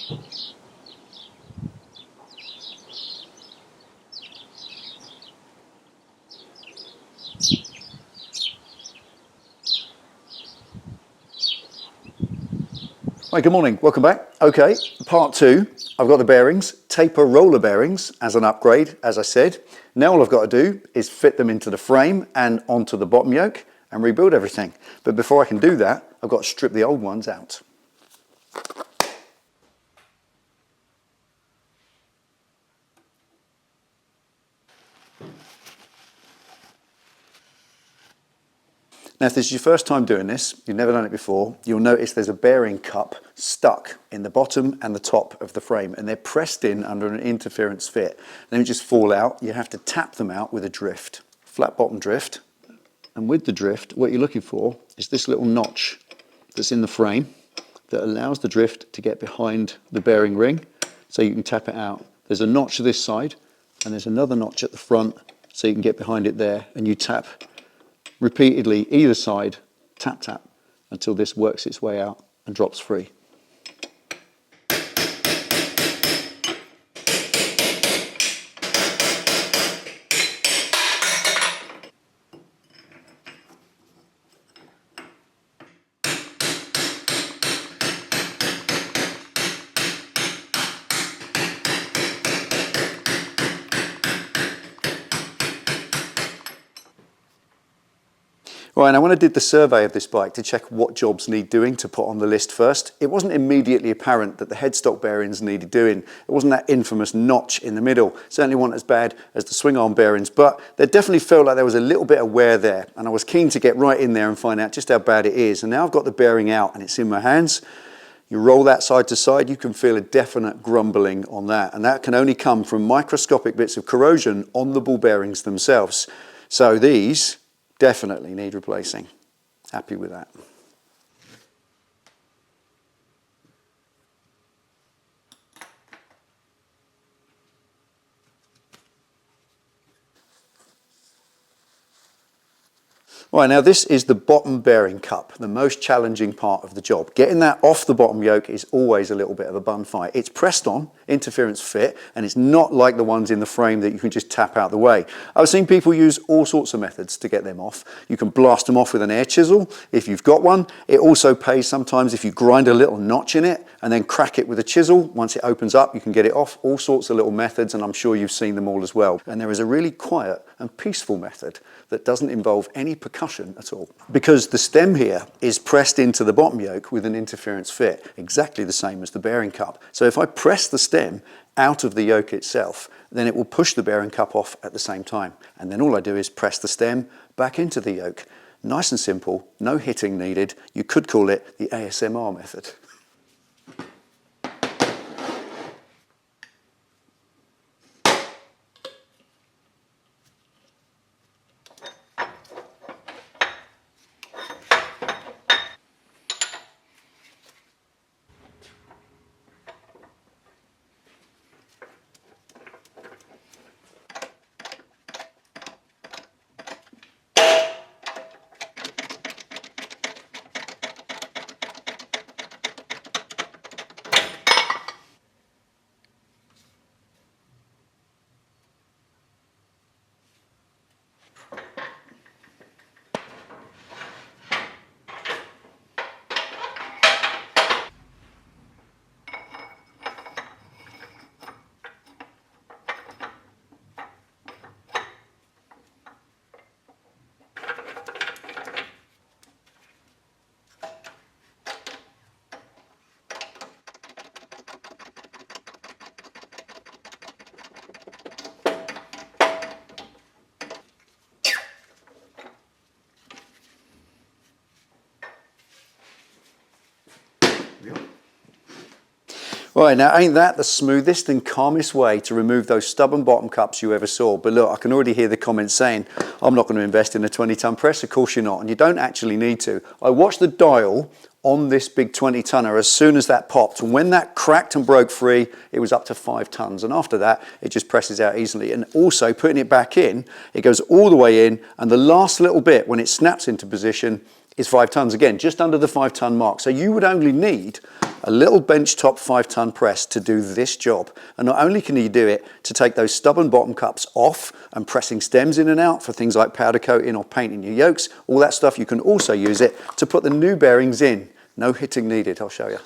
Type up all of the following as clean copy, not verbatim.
Hi, good morning, welcome back. Okay, part two, I've got the bearings, taper roller bearings as an upgrade, as I said. Now all I've got to do is fit them into the frame and onto the bottom yoke and rebuild everything. But before I can do that, I've got to strip the old ones out. Now, if this is your first time doing this, you've never done it before, you'll notice there's a bearing cup stuck in the bottom and the top of the frame, and they're pressed in under an interference fit. They don't just fall out, you have to tap them out with a drift, flat bottom drift. And with the drift, what you're looking for is this little notch that's in the frame that allows the drift to get behind the bearing ring so you can tap it out. There's a notch this side, and there's another notch at the front so you can get behind it there, and you tap repeatedly either side, tap tap, until this works its way out and drops free. Right, now when I did the survey of this bike to check what jobs need doing to put on the list first, it wasn't immediately apparent that the headstock bearings needed doing. It wasn't that infamous notch in the middle. Certainly wasn't as bad as the swing arm bearings, but there definitely felt like there was a little bit of wear there, and I was keen to get right in there and find out just how bad it is. And now I've got the bearing out and it's in my hands. You roll that side to side, you can feel a definite grumbling on that, and that can only come from microscopic bits of corrosion on the ball bearings themselves. So these definitely need replacing. Happy with that. Right, now this is the bottom bearing cup, the most challenging part of the job. Getting that off the bottom yoke is always a little bit of a bun fight. It's pressed on, interference fit, and it's not like the ones in the frame that you can just tap out the way. I've seen people use all sorts of methods to get them off. You can blast them off with an air chisel if you've got one. It also pays sometimes if you grind a little notch in it and then crack it with a chisel. Once it opens up, you can get it off. All sorts of little methods, and I'm sure you've seen them all as well. And there is a really quiet and peaceful method that doesn't involve any percussion at all. Because the stem here is pressed into the bottom yoke with an interference fit, exactly the same as the bearing cup. So if I press the stem out of the yoke itself, then it will push the bearing cup off at the same time. And then all I do is press the stem back into the yoke. Nice and simple, no hitting needed. You could call it the ASMR method. Right, now ain't that the smoothest and calmest way to remove those stubborn bottom cups you ever saw? But look, I can already hear the comments saying, I'm not going to invest in a 20-ton press. Of course you're not, and you don't actually need to. I watched the dial on this big 20-tonner as soon as that popped, and when that cracked and broke free, it was up to 5 tons, and after that, it just presses out easily. And also, putting it back in, it goes all the way in, and the last little bit, when it snaps into position, is 5 tons again, just under the 5-ton mark. So you would only need A little benchtop 5-ton press to do this job. And not only can you do it to take those stubborn bottom cups off and pressing stems in and out for things like powder coating or painting your yokes, all that stuff, you can also use it to put the new bearings in. No hitting needed, I'll show you.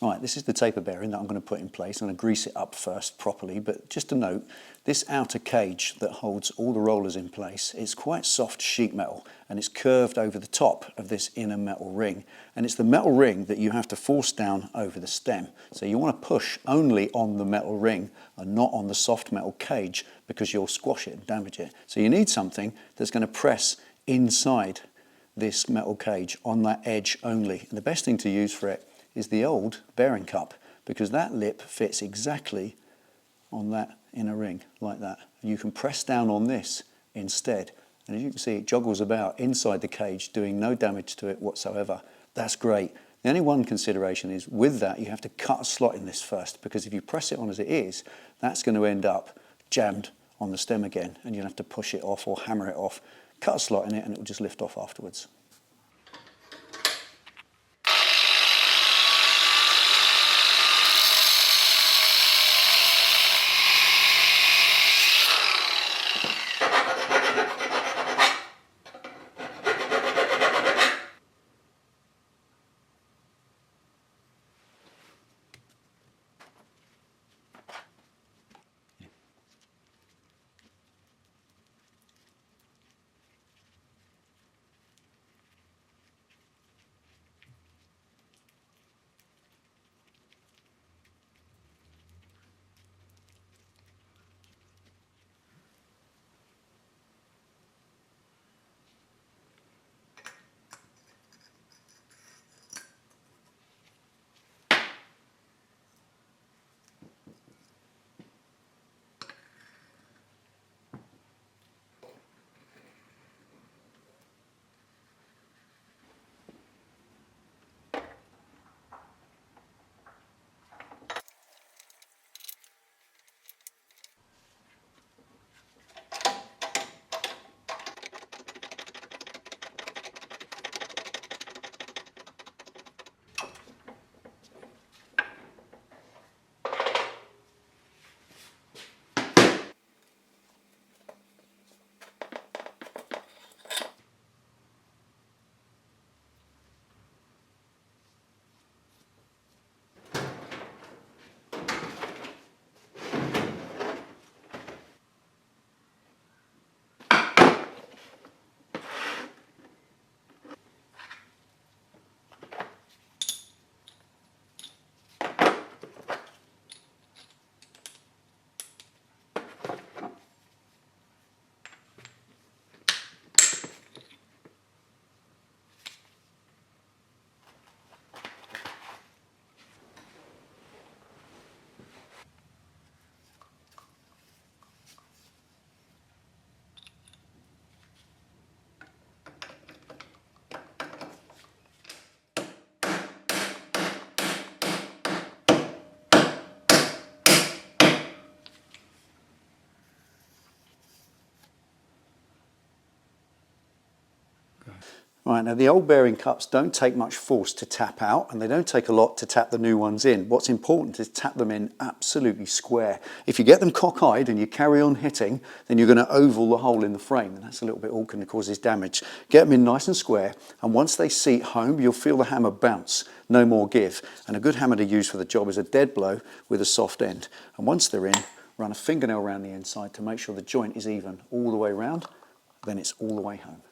Right, this is the taper bearing that I'm going to put in place. I'm going to grease it up first properly, but just a note, this outer cage that holds all the rollers in place, it's quite soft sheet metal and it's curved over the top of this inner metal ring. And it's the metal ring that you have to force down over the stem. So you want to push only on the metal ring and not on the soft metal cage because you'll squash it and damage it. So you need something that's going to press inside this metal cage on that edge only. And the best thing to use for it is the old bearing cup, because that lip fits exactly on that inner ring, like that. You can press down on this instead, and as you can see, it joggles about inside the cage, doing no damage to it whatsoever. That's great. The only one consideration is, with that, you have to cut a slot in this first, because if you press it on as it is, that's going to end up jammed on the stem again, and you'll have to push it off or hammer it off. Cut a slot in it, and it will just lift off afterwards. Right, now the old bearing cups don't take much force to tap out, and they don't take a lot to tap the new ones in. What's important is tap them in absolutely square. If you get them cockeyed and you carry on hitting, then you're going to oval the hole in the frame, and that's a little bit awkward and causes damage. Get them in nice and square, and once they seat home, you'll feel the hammer bounce, no more give. And a good hammer to use for the job is a dead blow with a soft end. And once they're in, run a fingernail around the inside to make sure the joint is even all the way around, then it's all the way home.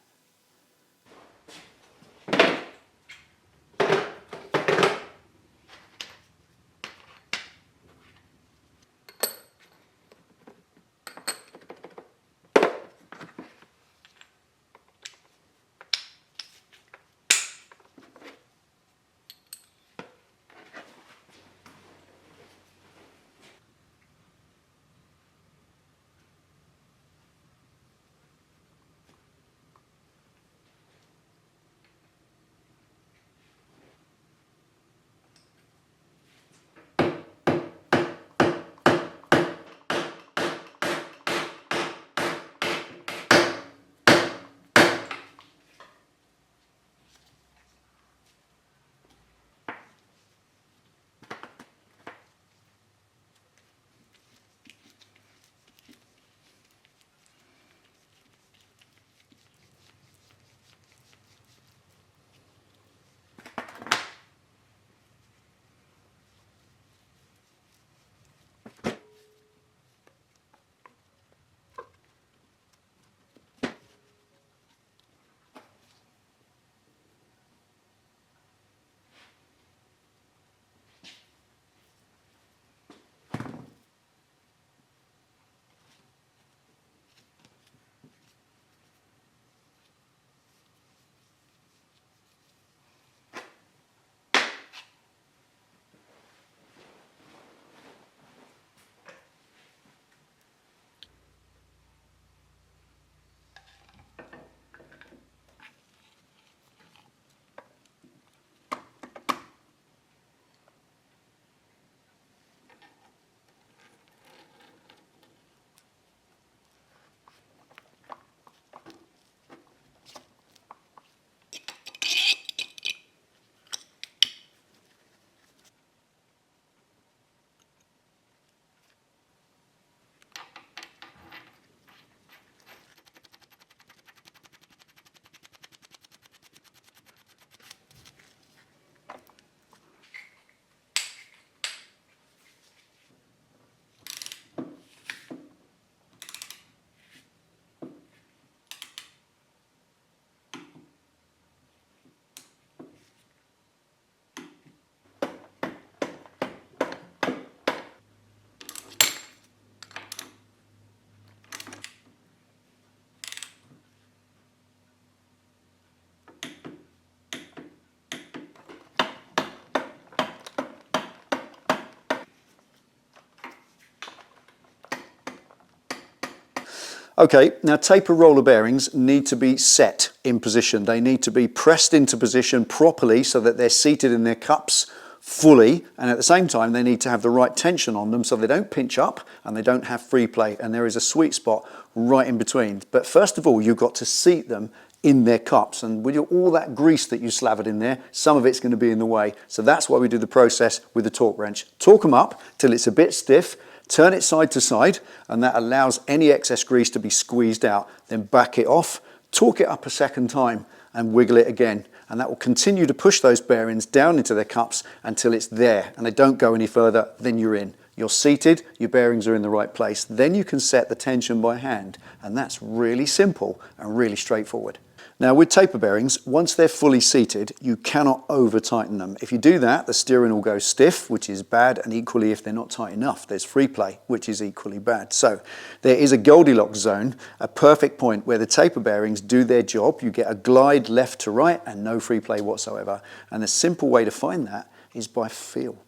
Okay, now taper roller bearings need to be set in position. They need to be pressed into position properly so that they're seated in their cups fully, and at the same time they need to have the right tension on them so they don't pinch up and they don't have free play, and there is a sweet spot right in between. But first of all, you've got to seat them in their cups, and with all that grease that you slathered in there, some of it's going to be in the way. So that's why we do the process with the torque wrench. Torque them up till it's a bit stiff, turn it side to side, and that allows any excess grease to be squeezed out. Then back it off, torque it up a second time, and wiggle it again. And that will continue to push those bearings down into their cups until it's there, and they don't go any further, then you're in. You're seated, your bearings are in the right place. Then you can set the tension by hand, and that's really simple and really straightforward. Now with taper bearings, once they're fully seated, you cannot over tighten them. If you do that, the steering will go stiff, which is bad, and equally if they're not tight enough, there's free play, which is equally bad. So there is a Goldilocks zone, a perfect point where the taper bearings do their job. You get a glide left to right and no free play whatsoever. And the simple way to find that is by feel.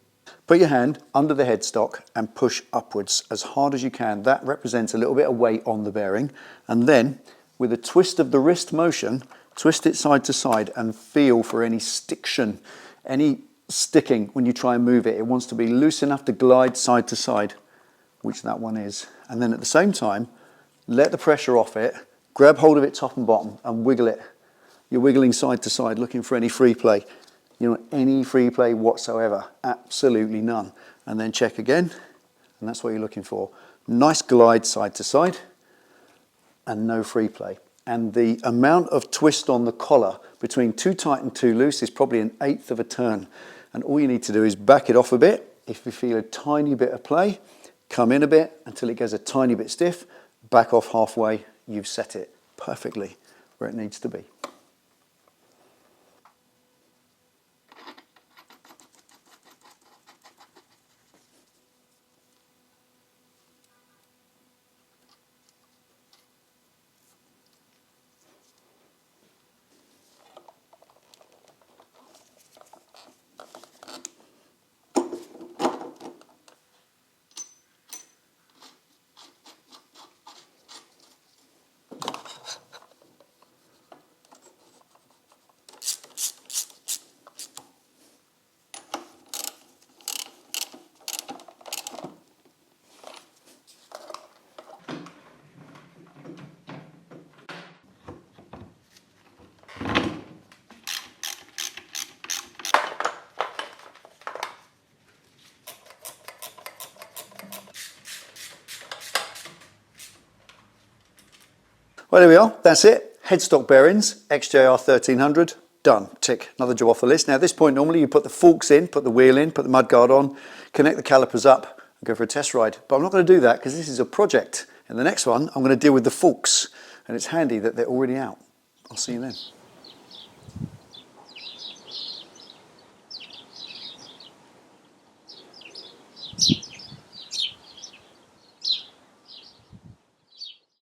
Put your hand under the headstock and push upwards as hard as you can. That represents a little bit of weight on the bearing, and then with a twist of the wrist motion, twist it side to side and feel for any stiction, any sticking when you try and move it. It wants to be loose enough to glide side to side, which that one is. And then at the same time, let the pressure off it, grab hold of it top and bottom and wiggle it. You're wiggling side to side looking for any free play. You know, any free play whatsoever, absolutely none. And then check again, and that's what you're looking for. Nice glide side to side, and no free play. And the amount of twist on the collar between too tight and too loose is probably 1/8 of a turn. And all you need to do is back it off a bit. If you feel a tiny bit of play, come in a bit until it goes a tiny bit stiff, back off halfway, you've set it perfectly where it needs to be. Well, there we are, that's it. Headstock bearings, XJR 1300, done, tick, another job off the list. Now at this point, normally you put the forks in, put the wheel in, put the mudguard on, connect the calipers up and go for a test ride. But I'm not going to do that because this is a project. In the next one, I'm going to deal with the forks, and it's handy that they're already out. I'll see you then.